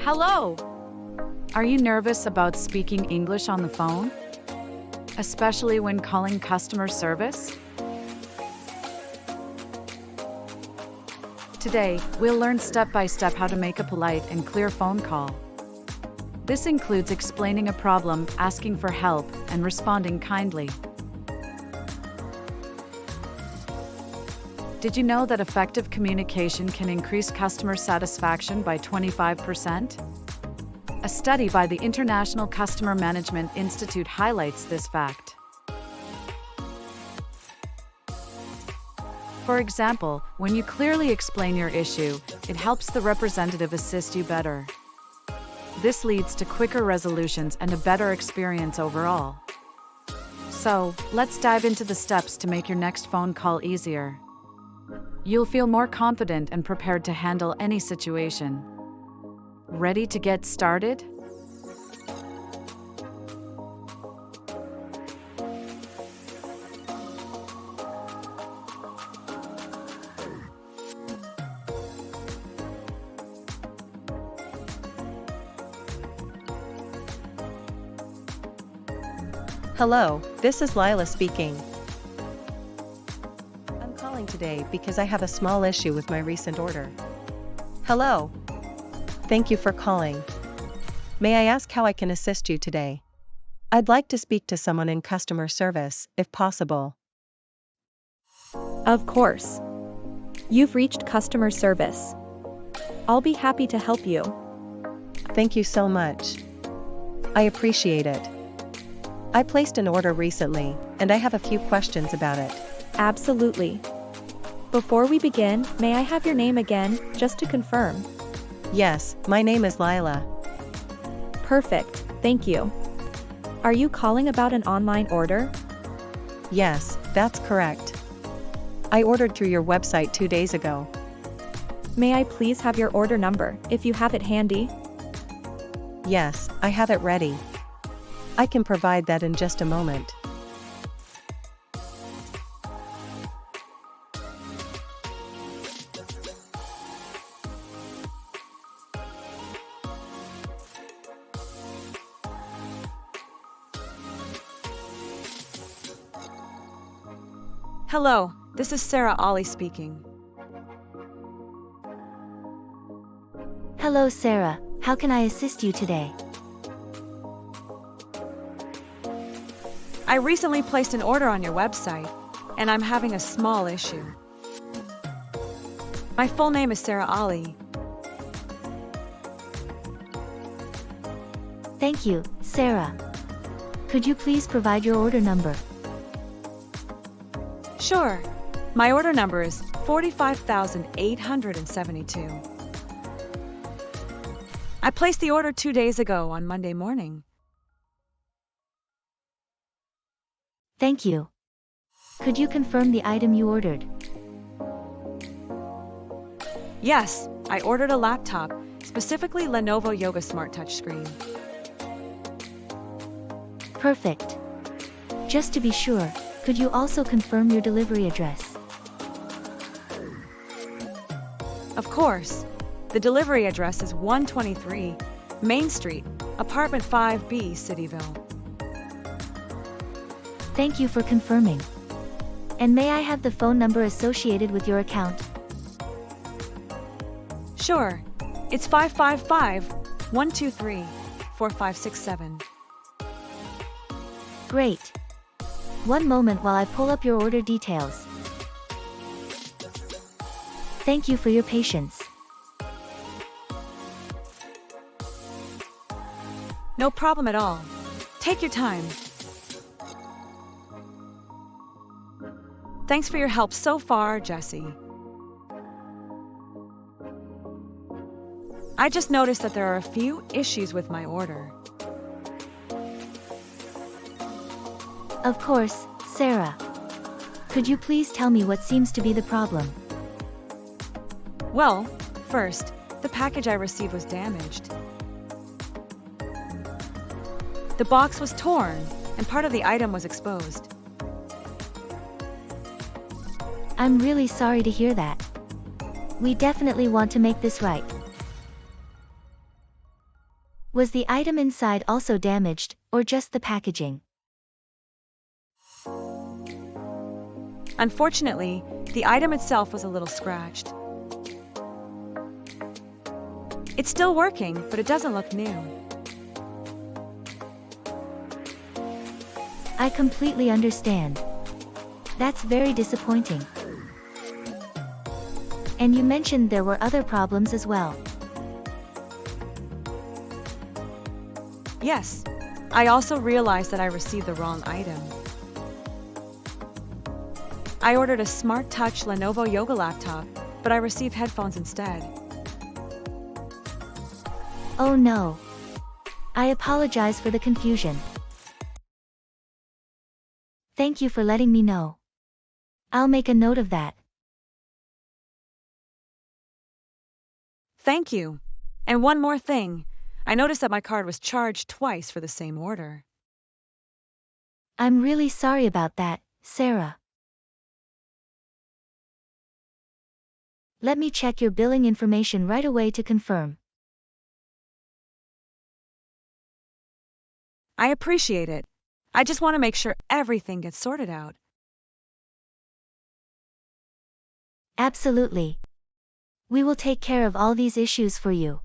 Hello! Are you nervous about speaking English on the phone? Especially when calling customer service? Today, we'll learn step by step how to make a polite and clear phone call. This includes explaining a problem, asking for help, and responding kindly. Did you know that effective communication can increase customer satisfaction by 25%? A study by the International Customer Management Institute highlights this fact. For example, when you clearly explain your issue, it helps the representative assist you better. This leads to quicker resolutions and a better experience overall. So, let's dive into the steps to make your next phone call easier. You'll feel more confident and prepared to handle any situation. Ready to get started? Hello, this is Lila speaking. I'm calling today because I have a small issue with my recent order. Hello. Thank you for calling. May I ask how I can assist you today? I'd like to speak to someone in customer service, if possible. Of course. You've reached customer service. I'll be happy to help you. Thank you so much. I appreciate it. I placed an order recently, and I have a few questions about it. Absolutely. Before we begin, may I have your name again, just to confirm? Yes, my name is Lila. Perfect, thank you. Are you calling about an online order? Yes, that's correct. I ordered through your website 2 days ago. May I please have your order number, if you have it handy? Yes, I have it ready. I can provide that in just a moment. Hello, this is Sarah Ollie speaking. Hello, Sarah. How can I assist you today? I recently placed an order on your website, and I'm having a small issue. My full name is Sarah Ollie. Thank you, Sarah. Could you please provide your order number? Sure. My order number is 45,872. I placed the order 2 days ago on Monday morning. Thank you. Could you confirm the item you ordered? Yes, I ordered a laptop, specifically Lenovo Yoga Smart Touchscreen. Perfect. Just to be sure, could you also confirm your delivery address? Of course. The delivery address is 123 Main Street, Apartment 5B, Cityville. Thank you for confirming. And may I have the phone number associated with your account? Sure. It's 555-123-4567. Great. One moment while I pull up your order details. Thank you for your patience. No problem at all. Take your time. Thanks for your help so far, Jessie. I just noticed that there are a few issues with my order. Of course, Sarah. Could you please tell me what seems to be the problem? Well, first, the package I received was damaged. The box was torn, and part of the item was exposed. I'm really sorry to hear that. We definitely want to make this right. Was the item inside also damaged, or just the packaging? Unfortunately, the item itself was a little scratched. It's still working, but it doesn't look new. I completely understand. That's very disappointing. And you mentioned there were other problems as well. Yes, I also realized that I received the wrong item. I ordered a Smart Touch Lenovo Yoga laptop, but I received headphones instead. Oh no. I apologize for the confusion. Thank you for letting me know. I'll make a note of that. Thank you. And one more thing. I noticed that my card was charged twice for the same order. I'm really sorry about that, Sarah. Let me check your billing information right away to confirm. I appreciate it. I just want to make sure everything gets sorted out. Absolutely. We will take care of all these issues for you.